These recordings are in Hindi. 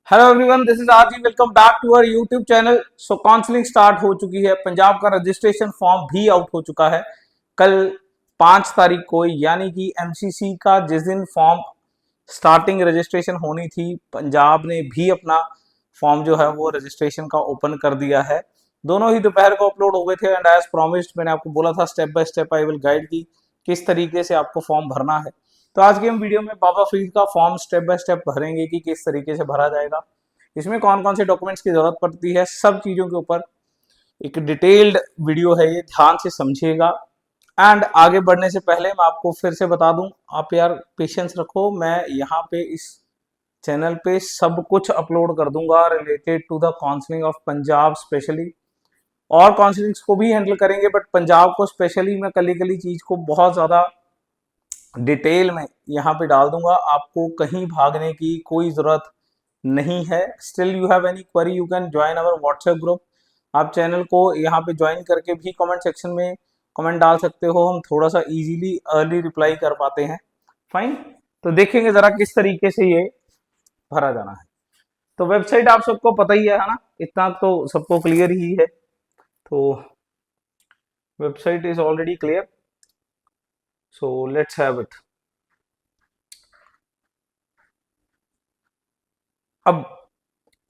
Hello everyone, this is RG. Welcome back to our YouTube channel. So counselling start हो चुकी है। पंजाब का रजिस्ट्रेशन फॉर्म भी आउट हो चुका है कल 5 तारीख को, यानी कि एमसीसी का जिस दिन फॉर्म स्टार्टिंग रजिस्ट्रेशन होनी थी, पंजाब ने भी अपना फॉर्म जो है वो रजिस्ट्रेशन का ओपन कर दिया है। दोनों ही दोपहर को अपलोड हो गए थे एंड एज प्रॉमिस्ड मैंने आपको बोला था step by step I will guide की किस तरीके से आपको फॉर्म भरना है। तो आज की हम वीडियो में बाबा फरीद का फॉर्म स्टेप बाय स्टेप भरेंगे कि किस तरीके से भरा जाएगा, इसमें कौन कौन से डॉक्यूमेंट्स की जरूरत पड़ती है, सब चीजों के ऊपर एक डिटेल्ड वीडियो है, ये ध्यान से समझिएगा। एंड आगे बढ़ने से पहले मैं आपको फिर से बता दूं, आप यार पेशेंस रखो, मैं यहाँ पे इस चैनल पे सब कुछ अपलोड कर दूंगा related to the counselling of Punjab specially. और काउंसलिंग्स को भी हैंडल करेंगे बट पंजाब को स्पेशली मैं कली कली चीज को बहुत ज्यादा डिटेल में यहाँ पे डाल दूंगा। आपको कहीं भागने की कोई जरूरत नहीं है। Still you have any query you can join our WhatsApp group. आप चैनल को यहाँ पे ज्वाइन करके भी कमेंट सेक्शन में कमेंट डाल सकते हो, हम थोड़ा सा इजीली अर्ली रिप्लाई कर पाते हैं। फाइन, तो देखेंगे जरा किस तरीके से ये भरा जाना है। तो वेबसाइट आप सबको पता ही है ना, इतना तो सबको क्लियर ही है। तो website is already clear, so let's have it. अब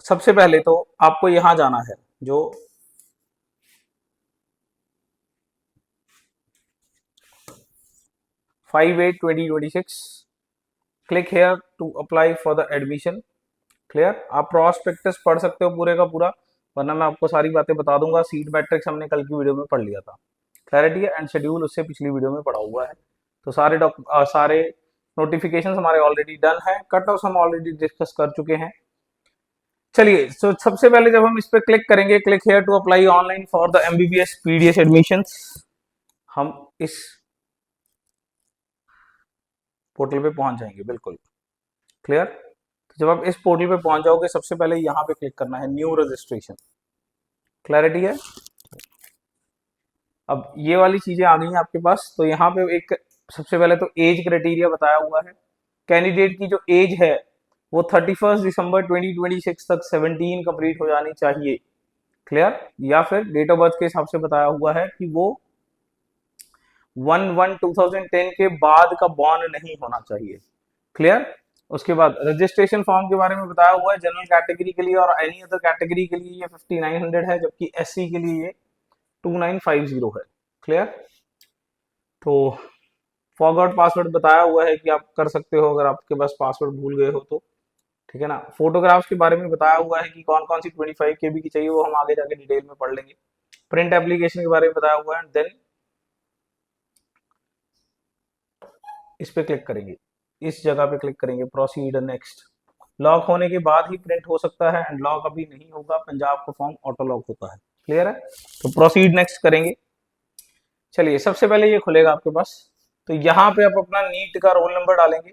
सबसे पहले तो आपको यहां जाना है, जो 5/8/2026, click here to apply for the admission. Clear, आप प्रॉस्पेक्टस पढ़ सकते हो पूरे का पूरा, वरना मैं आपको सारी बातें बता दूंगा। सीट मैट्रिक्स हमने कल की वीडियो में पढ़ लिया था, क्लैरिटी है, एंड शेड्यूल उससे पिछली वीडियो में पढ़ा हुआ है। तो सारे नोटिफिकेशन हमारे ऑलरेडी डन है, कट ऑफ हम ऑलरेडी डिस्कस कर चुके हैं। चलिए, तो सबसे पहले जब हम इस पर क्लिक करेंगे, click here to apply online for the MBBS PDS admission, हम इस पोर्टल पे पहुंच जाएंगे। बिल्कुल क्लियर। तो जब आप इस पोर्टल पे पहुंच जाओगे, सबसे पहले यहाँ पे क्लिक करना है न्यू रजिस्ट्रेशन। क्लैरिटी है। अब ये वाली चीजें आ गई हैं आपके पास। तो यहाँ पे एक सबसे पहले तो एज क्राइटेरिया बताया हुआ है। कैंडिडेट की जो एज है वो 31 दिसंबर 2026 तक 17 कंप्लीट हो जानी चाहिए। क्लियर, या फिर डेट ऑफ बर्थ के हिसाब से बताया हुआ है कि वो 1/1/2010 के बाद का बॉर्न नहीं होना चाहिए। क्लियर। उसके बाद रजिस्ट्रेशन फॉर्म के बारे में बताया हुआ है। जनरल कैटेगरी के लिए और एनी अदर कैटेगरी के लिए ये 5900 है, जबकि एससी के लिए ये 2950 है। क्लियर। तो फॉरगॉट पासवर्ड बताया हुआ है कि आप कर सकते हो अगर आपके पास पासवर्ड भूल गए हो तो, ठीक है ना। फोटोग्राफ्स के बारे में बताया हुआ है कि कौन कौन सी 25 KB की चाहिए, वो हम आगे जाके डिटेल में पढ़ लेंगे। प्रिंट एप्लीकेशन के बारे में बताया हुआ है। देन इस पे क्लिक करेंगे, इस जगह पे क्लिक करेंगे, प्रोसीड नेक्स्ट। लॉक होने के बाद ही प्रिंट हो सकता है एंड लॉक अभी नहीं होगा, पंजाब का फॉर्म ऑटो लॉक होता है। क्लियर है। तो प्रोसीड नेक्स्ट करेंगे। चलिए, सबसे पहले ये खुलेगा आपके पास। तो यहाँ पे आप अपना नीट का रोल नंबर डालेंगे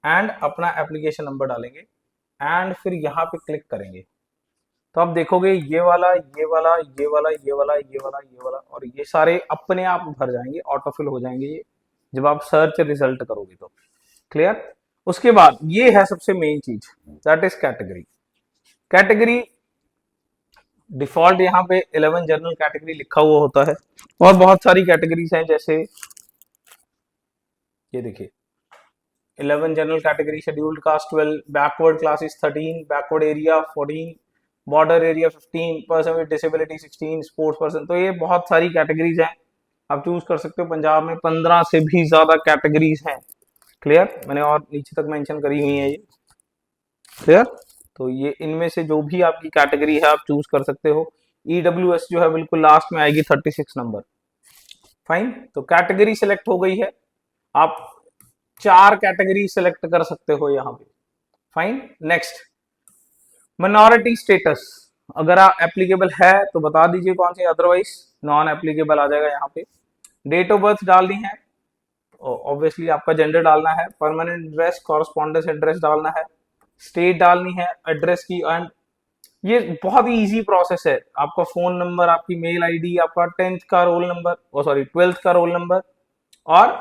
एंड अपना एप्लीकेशन नंबर डालेंगे एंड फिर यहाँ पे क्लिक करेंगे। तो आप देखोगे ये वाला, ये वाला, ये वाला, ये वाला, ये वाला, ये वाला और ये सारे अपने आप भर जाएंगे, ऑटोफिल हो जाएंगे ये जब आप सर्च रिजल्ट करोगे तो। क्लियर। उसके बाद ये है सबसे मेन चीज, that is category. Category default यहाँ पे 11 जनरल कैटेगरी लिखा हुआ होता है और बहुत सारी कैटेगरीज हैं, जैसे ये देखिए 11 general category, scheduled caste 12, backward classes 13, backward area 14, border area 15, person with disability 16, sports person. तो ये बहुत सारी कैटेगरीज हैं, आप चूज कर सकते हो। पंजाब में 15 से भी ज्यादा कैटेगरीज हैं। क्लियर, मैंने और नीचे तक मेंशन करी हुई है ये। क्लियर। तो ये इनमें से जो भी आपकी कैटेगरी है आप चूज कर सकते हो। ईडब्ल्यूएस जो है बिल्कुल लास्ट में आएगी 36 नंबर। फाइन, तो कैटेगरी सिलेक्ट हो गई है। आप 4 कैटेगरी सिलेक्ट कर सकते हो यहाँ पे। फाइन, नेक्स्ट मिनॉरिटी स्टेटस, अगर आप एप्लीकेबल है तो बता दीजिए कौन सी, अदरवाइज नॉन एप्लीकेबल आ जाएगा यहाँ पे। डेट ऑफ बर्थ डालनी है, ऑब्वियसली आपका जेंडर डालना है, परमानेंट एड्रेस कॉरस्पॉन्डेंस एड्रेस डालना है, स्टेट डालनी है एड्रेस की, एंड ये बहुत ही इजी प्रोसेस है। आपका फोन नंबर, आपकी मेल आईडी, आपका 10th का रोल नंबर, सॉरी 12th का रोल नंबर और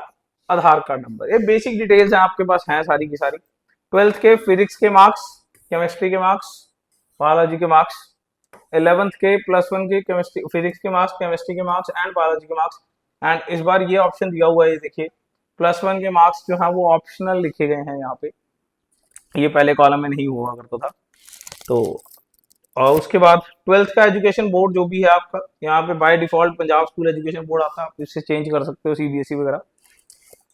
आधार कार्ड नंबर, ये बेसिक डिटेल्स हैं आपके पास हैं सारी की सारी। 12th के फिजिक्स के मार्क्स केमिस्ट्री के मार्क्स, बायोलॉजी के मार्क्स, 11th के +1 के केमिस्ट्री फिजिक्स के मार्क्स, केमिस्ट्री के मार्क्स एंड बायोलॉजी के मार्क्स। एंड इस बार ये ऑप्शन दिया हुआ है, देखिए +1 के मार्क्स जो है वो ऑप्शनल लिखे गए हैं यहाँ पे, ये पहले कॉलम में नहीं हुआ करता था। तो और उसके बाद 12th का एजुकेशन बोर्ड जो भी है आपका, यहाँ पे by default Punjab school education board आता है, आप इससे चेंज कर सकते हो सीबीएसई वगैरह।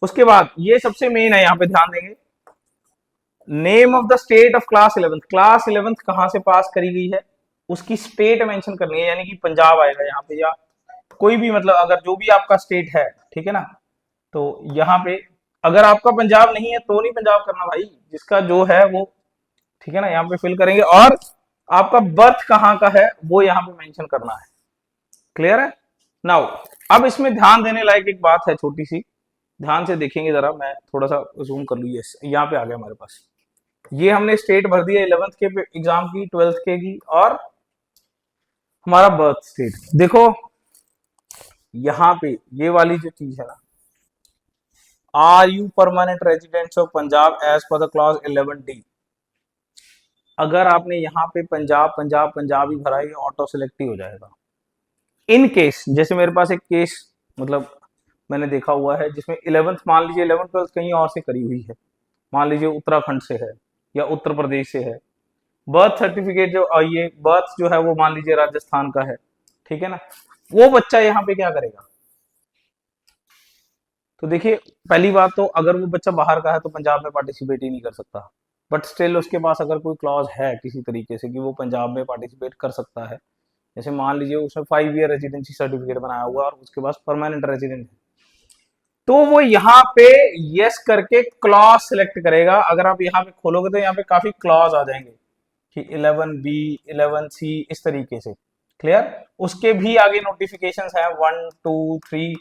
उसके बाद ये सबसे मेन है, यहाँ पे ध्यान देंगे, name of the state of class 11th, class 11th कहाँ से पास करी गई है उसकी स्टेट मेंशन करनी है, यानी कि पंजाब आएगा यहाँ पे, या कोई भी मतलब अगर जो भी आपका स्टेट है, ठीक है ना। तो यहाँ पे अगर आपका पंजाब नहीं है तो नहीं पंजाब करना भाई, जिसका जो है वो, ठीक है ना, यहाँ पे फिल करेंगे। और आपका बर्थ कहाँ का है वो यहाँ पे मेंशन करना है। क्लियर है नाउ। अब इसमें ध्यान देने लायक एक बात है छोटी सी, ध्यान से देखेंगे जरा, मैं थोड़ा सा जूम कर लूँ, यस यहाँ पे आ गया हमारे पास। ये हमने स्टेट भर दिया 11th के एग्जाम की, 12th के की, और हमारा बर्थ स्टेट। देखो यहाँ पे ये वाली जो चीज है ना, are you permanent residents of Punjab as per the clause 11D, अगर आपने यहाँ पे पंजाब पंजाब पंजाब ही भरा, ये ऑटो सिलेक्ट ही हो जाएगा। इन केस जैसे मेरे पास एक केस मतलब मैंने देखा हुआ है जिसमें 11th, मान लीजिए 11th 12th कहीं और से करी हुई है, मान लीजिए उत्तराखंड से है या उत्तर प्रदेश से है, बर्थ सर्टिफिकेट जो ये बर्थ जो है वो मान लीजिए राजस्थान का है, ठीक है ना, वो बच्चा यहाँ पे क्या करेगा। तो देखिए पहली बात तो अगर वो बच्चा बाहर का है तो पंजाब में पार्टिसिपेट ही नहीं कर सकता, बट स्टिल उसके पास अगर कोई क्लॉज है किसी तरीके से कि वो पंजाब में पार्टिसिपेट कर सकता है, जैसे मान लीजिए उसने 5 ईयर रेजिडेंसी सर्टिफिकेट बनाया हुआ और उसके पास परमानेंट रेजिडेंट है, तो वो यहाँ पे यस करके क्लॉज सिलेक्ट करेगा। अगर आप यहाँ पे खोलोगे तो यहाँ पे काफी क्लॉज आ जाएंगे कि 11B 11C इस तरीके से। क्लियर। उसके भी आगे नोटिफिकेशंस हैं 1 2 3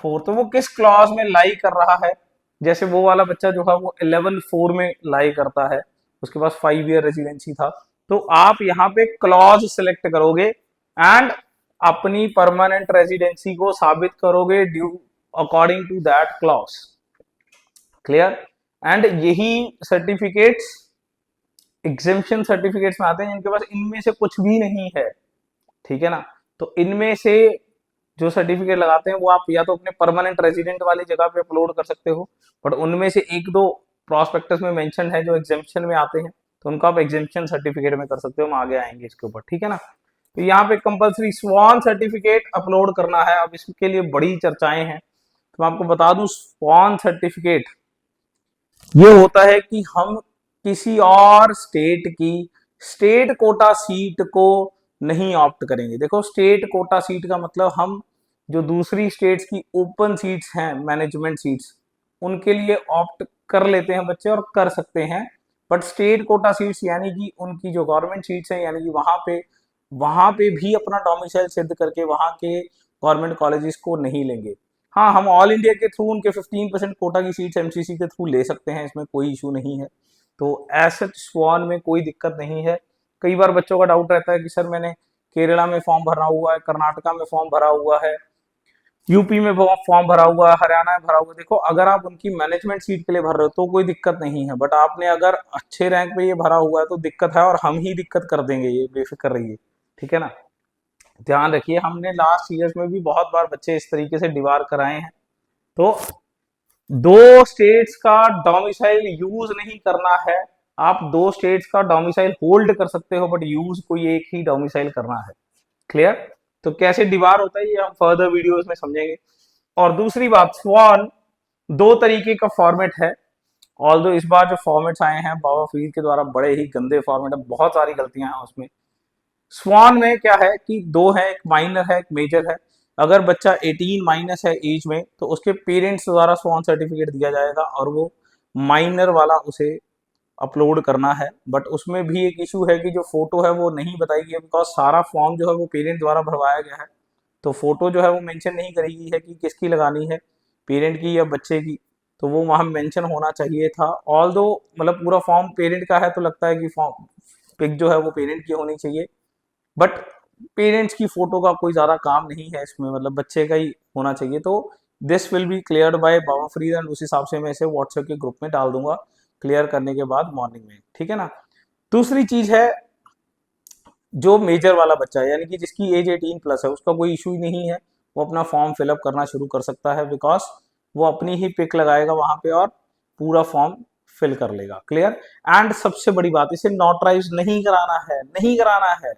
4, तो वो किस क्लॉज में लाई कर रहा है, जैसे वो वाला बच्चा जो है वो 11 4 में लाई करता है, उसके पास 5 ईयर रेजिडेंसी था, तो आप यहाँ पे क्लॉज सिलेक्ट करोगे एंड अपनी परमानेंट रेजिडेंसी को साबित करोगे due according to that clause. Clear. And यही सर्टिफिकेट्स एग्जेम्पशन सर्टिफिकेट्स में आते हैं जिनके पास इनमें से कुछ भी नहीं है, ठीक है ना। तो इनमें से जो सर्टिफिकेट लगाते हैं वो आप या तो अपने परमानेंट रेजिडेंट वाली जगह पे अपलोड कर सकते हो, बट उनमें से एक दो प्रॉस्पेक्टस में मेंशन है जो एग्जेम्पशन में आते हैं, तो उनको आप एग्जेम्पशन सर्टिफिकेट में कर सकते हो, हम आगे आएंगे इसके ऊपर, ठीक है ना। तो यहाँ पे कंपलसरी स्वान सर्टिफिकेट अपलोड करना है। अब इसके लिए बड़ी चर्चाएं हैं, तो मैं आपको बता दूं स्वान सर्टिफिकेट ये होता है कि हम किसी और स्टेट की स्टेट कोटा सीट को नहीं ऑप्ट करेंगे। देखो स्टेट कोटा सीट का मतलब हम जो दूसरी स्टेट्स की ओपन सीट्स हैं मैनेजमेंट सीट्स उनके लिए ऑप्ट कर लेते हैं बच्चे और कर सकते हैं, बट स्टेट कोटा सीट्स यानी कि उनकी जो गवर्नमेंट सीट्स हैं यानी कि वहां पे भी अपना डोमिसाइल सिद्ध करके वहां के गवर्नमेंट कॉलेजेस को नहीं लेंगे। हाँ, हम ऑल इंडिया के थ्रू उनके 15% कोटा की सीट्स एमसीसी के थ्रू ले सकते हैं, इसमें कोई इशू नहीं है। तो ऐसे स्वान में कोई दिक्कत नहीं है। कई बार बच्चों का डाउट रहता है कि सर मैंने केरला में फॉर्म भरा हुआ है, कर्नाटका में फॉर्म भरा हुआ है, यूपी में फॉर्म भरा हुआ है, हरियाणा में भरा हुआ है। देखो अगर आप उनकी मैनेजमेंट सीट के लिए भर रहे हो तो कोई दिक्कत नहीं है, बट आपने अगर अच्छे रैंक पे ये भरा हुआ है तो दिक्कत है, और हम ही दिक्कत कर देंगे, ये बेफिक्र रहिए, ठीक है ना। ध्यान रखिए हमने लास्ट ईयर्स में भी बहुत बार बच्चे इस तरीके से डिवार कराए हैं। तो दो स्टेट्स का डोमिसाइल यूज नहीं करना है, आप दो स्टेट्स का डोमिसाइल होल्ड कर सकते हो बट यूज कोई एक ही डोमिसाइल करना है। क्लियर। तो कैसे डिवार होता है ये हम फर्दर वीडियोस में समझेंगे। और दूसरी बात स्वान दो तरीके का फॉर्मेट है, ऑल्दो इस बार जो फॉर्मेट्स आए हैं बाबा फरीद के द्वारा बड़े ही गंदे फॉर्मेट है, बहुत सारी गलतियां हैं उसमें। स्वान में क्या है कि दो है, एक माइनर है एक मेजर है। अगर बच्चा 18 माइनस है एज में तो उसके पेरेंट्स द्वारा स्वान सर्टिफिकेट दिया जाएगा और वो माइनर वाला उसे अपलोड करना है, बट उसमें भी एक इशू है कि जो फोटो है वो नहीं बताएगी, बिकॉज सारा फॉर्म जो है वो पेरेंट द्वारा भरवाया गया है, तो फोटो जो है वो मेंशन नहीं करेगी है कि किसकी लगानी है, पेरेंट की या बच्चे की, तो वो वहां मेंशन होना चाहिए था। ऑल दो मतलब पूरा फॉर्म पेरेंट का है तो लगता है कि फॉर्म पिक जो है वो पेरेंट की होनी चाहिए, बट पेरेंट्स की फोटो का कोई ज्यादा काम नहीं है इसमें, मतलब बच्चे का ही होना चाहिए। तो this will be cleared by Baba Farid and उस हिसाब से मैं इसे व्हाट्सएप के ग्रुप में डाल दूंगा क्लियर करने के बाद मॉर्निंग में, ठीक है ना। दूसरी चीज है, जो मेजर वाला बच्चा है यानी कि जिसकी एज 18+ है, उसका कोई इशू ही नहीं है, वो अपना फॉर्म फिलअप करना शुरू कर सकता है, बिकॉज वो अपनी ही पिक लगाएगा वहां पे और पूरा फॉर्म फिल कर लेगा। क्लियर। एंड सबसे बड़ी बात, इसे नोटराइज नहीं कराना है, नहीं कराना है,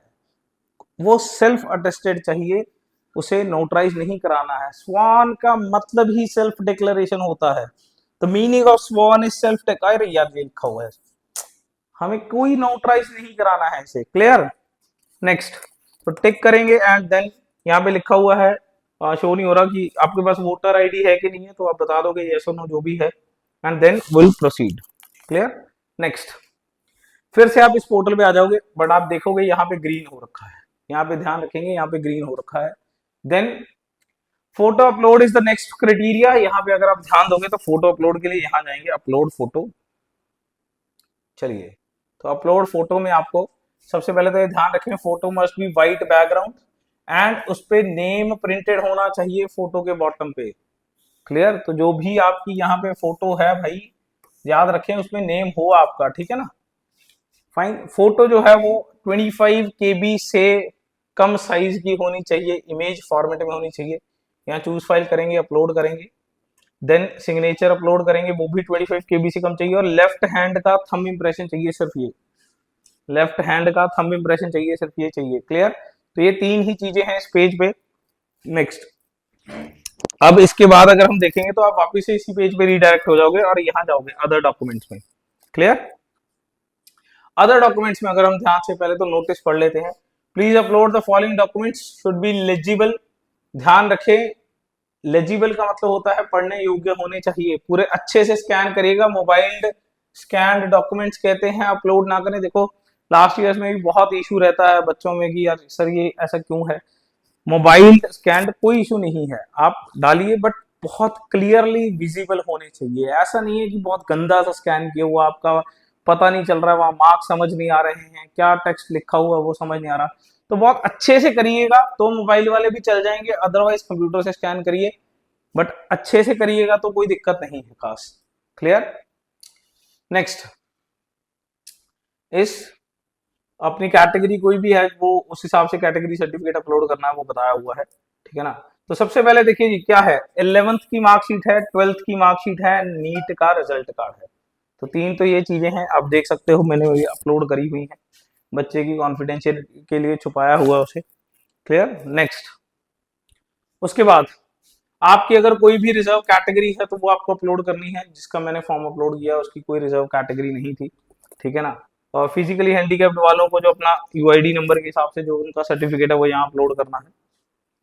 वो सेल्फ अटेस्टेड चाहिए, उसे नोटराइज नहीं कराना है। स्वान का मतलब ही सेल्फ डिक्लेरेशन होता है। द मीनिंग ऑफ स्वान इज सेल्फ, अरे यार ये लिखा हुआ है, हमें कोई नोटराइज नहीं कराना है इसे। क्लियर। नेक्स्ट, तो टिक करेंगे एंड देन यहाँ पे लिखा हुआ है, शो नहीं हो रहा कि आपके पास वोटर आईडी है कि नहीं है, तो आप बता दोगे यस और नो जो भी है, and then will proceed. Clear. Next, फिर से आप इस पोर्टल पे आ जाओगे, बट आप देखोगे यहाँ पे ग्रीन हो रखा है, यहाँ पे ध्यान रखेंगे, यहाँ पे ग्रीन हो रखा है। Then photo upload is the next criteria. यहाँ पे अगर आप ध्यान दोगे तो फोटो अपलोड के लिए यहाँ जाएंगे, अपलोड फोटो। चलिए, तो अपलोड फोटो में आपको सबसे पहले तो ये ध्यान रखें, photo must be white background and उस पे नेम प्रिंटेड होना चाहिए फोटो के बॉटम पे। क्लियर। तो जो भी आपकी यहाँ पे फोटो है भाई, याद रखें उसमें नेम हो आपका, ठीक है ना। फाइन। फोटो जो है वो 25 KB से कम साइज की होनी चाहिए, इमेज फॉर्मेट में होनी चाहिए। यहाँ चूज फाइल करेंगे, अपलोड करेंगे, देन सिग्नेचर अपलोड करेंगे, वो भी 25 KB से कम चाहिए, और लेफ्ट हैंड का थंब इंप्रेशन चाहिए, सिर्फ ये लेफ्ट हैंड का थंब इंप्रेशन चाहिए, सिर्फ ये चाहिए। क्लियर। तो ये तीन ही चीजें हैं इस पेज पे। नेक्स्ट, अब इसके बाद अगर हम देखेंगे तो आप वापस से इसी पेज पे रीडायरेक्ट हो जाओगे और यहाँ जाओगे अदर डॉक्यूमेंट्स में। क्लियर। अदर डॉक्यूमेंट्स में अगर हम ध्यान से पहले तो नोटिस पढ़ लेते हैं। Please upload the following documents should be legible. ध्यान रखें, लेजिबल का मतलब होता है पढ़ने योग्य होने चाहिए, पूरे अच्छे से स्कैन करिएगा। मोबाइल स्कैन्ड डॉक्यूमेंट्स कहते हैं, अपलोड ना करें। देखो लास्ट ईयर्स में भी बहुत इशू रहता है बच्चों में कि यार सर ये ऐसा क्यों है। मोबाइल स्कैन कोई इशू नहीं है, आप डालिए, बट बहुत क्लियरली विजिबल होने चाहिए। ऐसा नहीं है कि बहुत गंदा सा स्कैन किया हुआ, आपका पता नहीं चल रहा है, वहां मार्क्स समझ नहीं आ रहे हैं, क्या टेक्स्ट लिखा हुआ है वो समझ नहीं आ रहा। तो बहुत अच्छे से करिएगा तो मोबाइल वाले भी चल जाएंगे, अदरवाइज कंप्यूटर से स्कैन करिए, बट अच्छे से करिएगा तो कोई दिक्कत नहीं है खास। क्लियर। नेक्स्ट, इस अपनी कैटेगरी कोई भी है वो उस हिसाब से कैटेगरी सर्टिफिकेट अपलोड करना है, वो बताया हुआ है, ठीक है ना। तो सबसे पहले देखिए जी क्या है, 11th की मार्कशीट है, 12th की मार्कशीट है, नीट का रिजल्ट कार्ड है। तो तीन तो ये चीजें हैं, आप देख सकते हो मैंने ये अपलोड करी हुई है, बच्चे की कॉन्फिडेंशियल के लिए छुपाया हुआ उसे। क्लियर। नेक्स्ट, उसके बाद आपकी अगर कोई भी रिजर्व कैटेगरी है तो वो आपको अपलोड करनी है। जिसका मैंने फॉर्म अपलोड किया उसकी कोई रिजर्व कैटेगरी नहीं थी, ठीक है ना। और फिजिकली हैंडीकैप्ड वालों को जो अपना यूआईडी नंबर के हिसाब से जो उनका सर्टिफिकेट है वो यहाँ अपलोड करना है,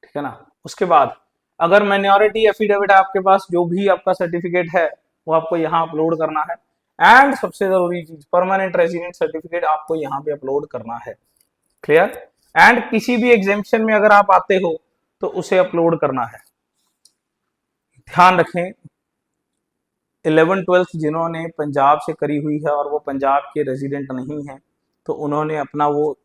ठीक है ना। उसके बाद अगर माइनॉरिटी एफिडेविट है आपके पास, जो भी आपका सर्टिफिकेट है वो आपको यहाँ अपलोड करना है। एंड सबसे जरूरी चीज, परमानेंट रेजिडेंट सर्टिफिकेट आपको यहाँ पे अपलोड करना है। क्लियर। एंड किसी भी एग्जामिशन में अगर आप आते हो तो उसे अपलोड करना है। ध्यान रखें, 11th-12th जिन्होंने पंजाब से करी हुई है और वो पंजाब के रेजिडेंट नहीं है, तो उन्होंने अपना वो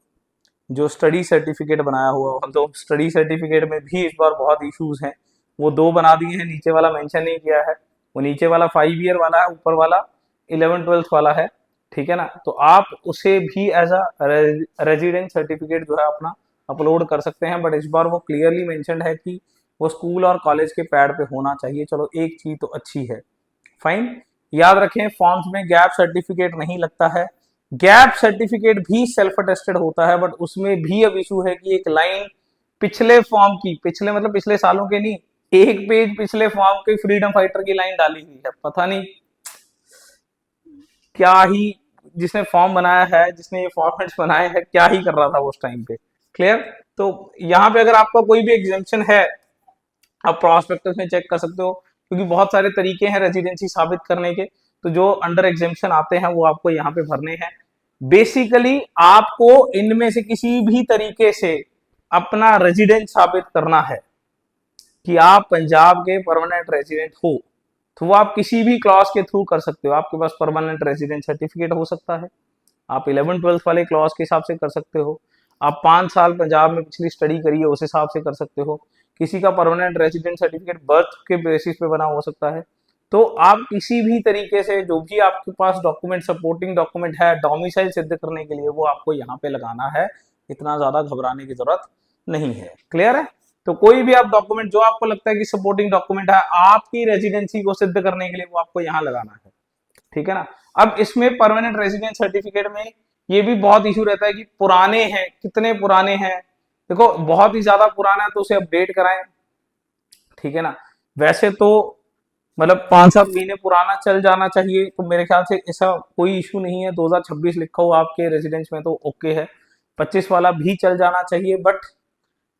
जो स्टडी सर्टिफिकेट बनाया हुआ, तो स्टडी सर्टिफिकेट में भी इस बार बहुत इश्यूज हैं। वो दो बना दिए हैं, नीचे वाला मेंशन नहीं किया है, वो नीचे वाला 5 ईयर वाला है, ऊपर वाला 11th-12th वाला है, ठीक है ना। तो आप उसे भी एज अ रेजिडेंट सर्टिफिकेट जो है अपना अपलोड कर सकते हैं, बट इस बार वो क्लियरली मेंशनड है कि वो स्कूल और कॉलेज के पैड पे होना चाहिए। चलो एक चीज तो अच्छी है। फाइन। याद रखें, फॉर्म्स में गैप सर्टिफिकेट नहीं लगता है, गैप सर्टिफिकेट भी सेल्फ अटेस्टेड होता है, बट उसमें भी अब इशू है कि एक लाइन पिछले फॉर्म की, पिछले मतलब पिछले सालों के नहीं, एक पेज पिछले फॉर्म के फ्रीडम फाइटर की लाइन डाली हुई है। पता नहीं क्या ही जिसने फॉर्म बनाया है, जिसने ये फॉर्मेट्स बनाए हैं, क्या ही कर रहा था उस टाइम पे। क्लियर। तो यहाँ पे अगर आपका कोई भी एग्जाम्पशन है, आप प्रॉस्पेक्टस में चेक कर सकते हो, क्योंकि बहुत सारे तरीके हैं रेजिडेंसी साबित करने के। तो जो अंडर एग्जाम्पशन आते हैं वो आपको यहाँ पे भरने हैं। बेसिकली आपको इनमें से किसी भी तरीके से अपना रेजिडेंट साबित करना है कि आप पंजाब के परमानेंट रेजिडेंट हो, तो वो आप किसी भी क्लॉज के थ्रू कर सकते हो। आपके पास परमानेंट रेजिडेंट सर्टिफिकेट हो सकता है, आप 11th-12th वाले क्लॉज के हिसाब से कर सकते हो, आप 5 साल पंजाब में पिछली स्टडी करी है उस हिसाब से कर सकते हो, किसी का परमानेंट रेजिडेंट सर्टिफिकेट बर्थ के बेसिस पे बना हो सकता है, तो आप किसी भी तरीके से जो भी आपके पास डॉक्यूमेंट, सपोर्टिंग डॉक्यूमेंट है डोमिसाइल सिद्ध करने के लिए, वो आपको यहाँ पे लगाना है। इतना ज्यादा घबराने की जरूरत नहीं है। क्लियर है? तो कोई भी आप डॉक्यूमेंट जो आपको लगता है कि सपोर्टिंग डॉक्यूमेंट है आपकी रेजिडेंसी को सिद्ध करने के लिए, वो आपको यहाँ लगाना है। ठीक है ना? अब इसमें परमानेंट रेजिडेंस सर्टिफिकेट में ये भी बहुत इशू रहता है कि पुराने हैं, कितने पुराने हैं। देखो बहुत ही ज्यादा पुराना है तो उसे अपडेट कराएं। ठीक है ना? वैसे तो मतलब 5-7 महीने पुराना चल जाना चाहिए, तो मेरे ख्याल से ऐसा कोई इशू नहीं है। 2026 लिखा हो आपके रेजिडेंस में तो ओके है। 25 वाला भी चल जाना चाहिए, बट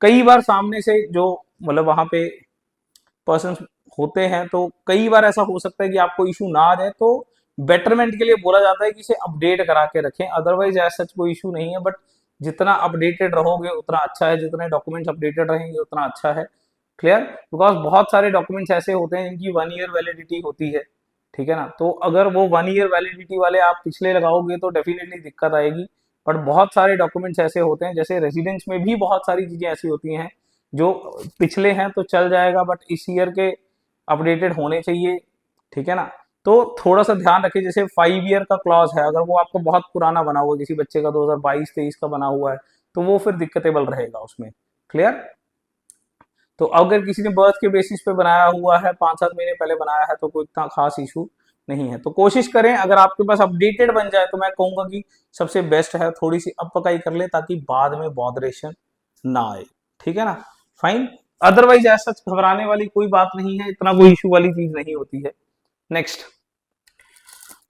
कई बार सामने से जो मतलब वहां पे पर्सन होते हैं, तो कई बार ऐसा हो सकता है कि आपको इशू ना आ जाए, तो बेटरमेंट के लिए बोला जाता है कि इसे अपडेट करा के रखें। अदरवाइज ऐसा कोई इशू नहीं है, बट जितना अपडेटेड रहोगे उतना अच्छा है, जितने डॉक्यूमेंट्स अपडेटेड रहेंगे उतना अच्छा है। क्लियर? बिकॉज बहुत सारे डॉक्यूमेंट्स ऐसे होते हैं जिनकी 1 ईयर वैलिडिटी होती है। ठीक है ना? तो अगर वो 1 ईयर वैलिडिटी वाले आप पिछले लगाओगे तो डेफिनेटली दिक्कत आएगी। बट बहुत सारे डॉक्यूमेंट्स ऐसे होते हैं, जैसे रेजिडेंस में भी बहुत सारी चीजें ऐसी होती हैं जो पिछले हैं तो चल जाएगा, बट इस ईयर के अपडेटेड होने चाहिए। ठीक है ना? तो थोड़ा सा ध्यान रखिए, जैसे 5 ईयर का क्लॉज है, अगर वो आपको बहुत पुराना बना हुआ है, किसी बच्चे का 2022-23 का बना हुआ है, तो वो फिर दिक्कतेबल रहेगा उसमें। क्लियर? तो अगर किसी ने बर्थ के बेसिस पे बनाया हुआ है, 5-7 महीने पहले बनाया है, तो कोई इतना खास इशू नहीं है। तो कोशिश करें, अगर आपके पास अपडेटेड बन जाए तो मैं कहूंगा कि सबसे बेस्ट है थोड़ी सी अब पकाई कर ले, ताकि बाद में बॉदरेशन ना आए। ठीक है ना? फाइन। अदरवाइज ऐसा घबराने वाली कोई बात नहीं है, इतना कोई इशू वाली चीज नहीं होती है। नेक्स्ट,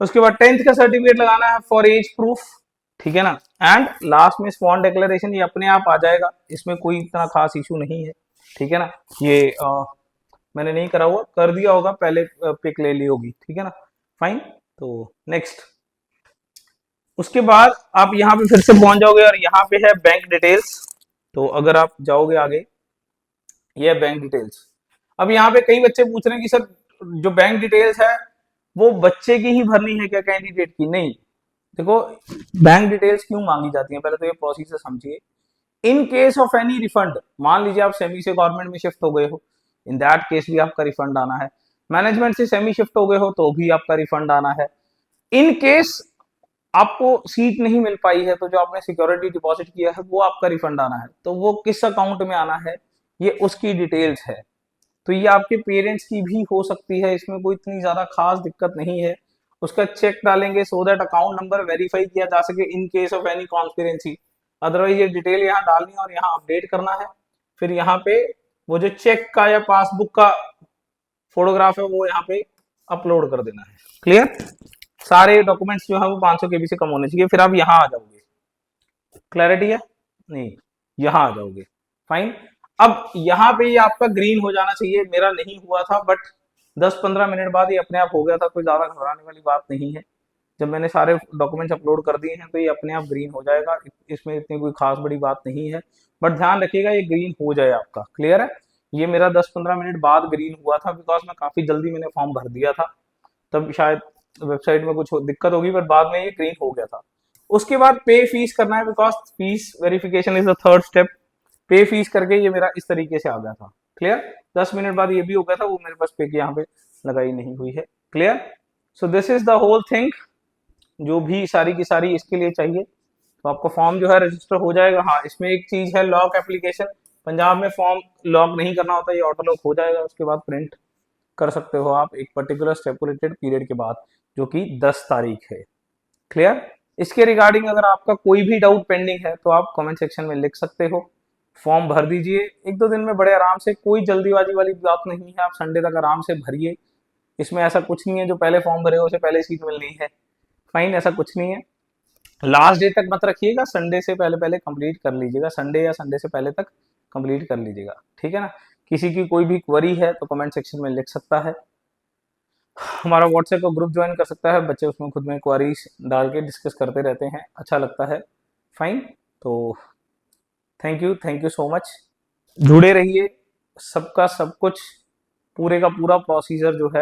उसके बाद 10th का सर्टिफिकेट लगाना है फॉर एज प्रूफ। ठीक है ना? एंड लास्ट में स्वॉन डिक्लेरेशन, ये अपने आप आ जाएगा, इसमें कोई इतना खास इशू नहीं है। ठीक है ना? ये मैंने नहीं करा हुआ, कर दिया होगा पहले, पिक ले ली होगी। ठीक है ना? फाइन। तो नेक्स्ट, उसके बाद आप यहाँ पे फिर से पहुंच जाओगे और यहाँ पे है बैंक डिटेल्स। तो अगर आप जाओगे आगे, ये है बैंक डिटेल्स। अब यहाँ पे कई बच्चे पूछ रहे हैं कि सर जो बैंक डिटेल्स है वो बच्चे की ही भरनी है क्या, कैंडिडेट की? नहीं। देखो बैंक डिटेल्स क्यों मांगी जाती है, पहले तो ये प्रोसीजर समझिए। In case of any refund, मान लीजिए आप सेमी से गवर्नमेंट में शिफ्ट हो गए हो, इन दैट केस भी आपका रिफंड आना है। मैनेजमेंट से सेमी शिफ्ट हो गए हो तो भी आपका रिफंड आना है। इन केस आपको सीट नहीं मिल पाई है, तो जो आपने सिक्योरिटी डिपॉजिट किया है वो आपका रिफंड आना है। तो वो किस अकाउंट में आना है, ये उसकी डिटेल्स है। तो ये आपके पेरेंट्स की भी हो सकती है, इसमें कोई इतनी ज्यादा खास दिक्कत नहीं है। उसका चेक डालेंगे so that account number verify किया जा सके in case of any conspiracy. Otherwise ये डिटेल यहाँ डालनी है और यहाँ अपडेट करना है। फिर यहाँ पे वो जो चेक का या पासबुक का फोटोग्राफ है वो यहाँ पे अपलोड कर देना है। क्लियर? सारे डॉक्यूमेंट्स जो है वो 500 केबी से कम होने चाहिए। फिर आप यहाँ आ जाओगे। क्लैरिटी है? नहीं, यहाँ आ जाओगे। फाइन। अब यहाँ पे ये आपका ग्रीन हो जाना चाहिए, मेरा नहीं हुआ था, बट 10-15 मिनट बाद ये अपने आप हो गया था। कोई ज्यादा घबराने वाली बात नहीं है। जब मैंने सारे डॉक्यूमेंट्स अपलोड कर दिए हैं तो ये अपने आप ग्रीन हो जाएगा, इसमें इतनी कोई खास बड़ी बात नहीं है। बट ध्यान रखिएगा ये ग्रीन हो जाए आपका। क्लियर है? ये मेरा 10-15 मिनट बाद ग्रीन हुआ था, बिकॉज मैं काफी जल्दी मैंने फॉर्म भर दिया था, तब शायद वेबसाइट में कुछ दिक्कत होगी, बट बाद में ये ग्रीन हो गया था। उसके बाद पे फीस करना है, because fees verification is the third step. पे फीस करके ये मेरा इस तरीके से आ गया था। क्लियर? 10 मिनट बाद ये भी हो गया था, वो मेरे पास पे की यहाँ पे लगाई नहीं हुई है। Clear? So this is the whole thing, जो भी सारी की सारी इसके लिए चाहिए। तो आपका फॉर्म जो है रजिस्टर हो जाएगा। हाँ, इसमें एक चीज है, लॉक एप्लीकेशन। पंजाब में फॉर्म लॉक नहीं करना होता, ये ऑटो लॉक हो जाएगा, उसके बाद प्रिंट कर सकते हो आप एक पर्टिकुलर स्टेपुलेटेड पीरियड के बाद, जो कि 10 तारीख है। क्लियर? इसके रिगार्डिंग अगर आपका कोई भी डाउट पेंडिंग है तो आप कमेंट सेक्शन में लिख सकते हो। फॉर्म भर दीजिए 1-2 दिन में बड़े आराम से, कोई जल्दीबाजी वाली बात नहीं है। आप संडे तक आराम से भरिए, इसमें ऐसा कुछ नहीं है जो पहले फॉर्म भरे उसे पहले सीट मिलनी है। फाइन, ऐसा कुछ नहीं है। लास्ट डे तक मत रखिएगा, संडे से पहले पहले कंप्लीट कर लीजिएगा, संडे या संडे से पहले तक कंप्लीट कर लीजिएगा। ठीक है ना? किसी की कोई भी क्वेरी है तो कमेंट सेक्शन में लिख सकता है। हमारा व्हाट्सएप का ग्रुप ज्वाइन कर सकता है, बच्चे उसमें खुद में क्वेरीज डाल के डिस्कस करते रहते हैं, अच्छा लगता है। फाइन। तो थैंक यू सो मच। जुड़े रहिए, सबका सब कुछ, पूरे का पूरा प्रोसीजर जो है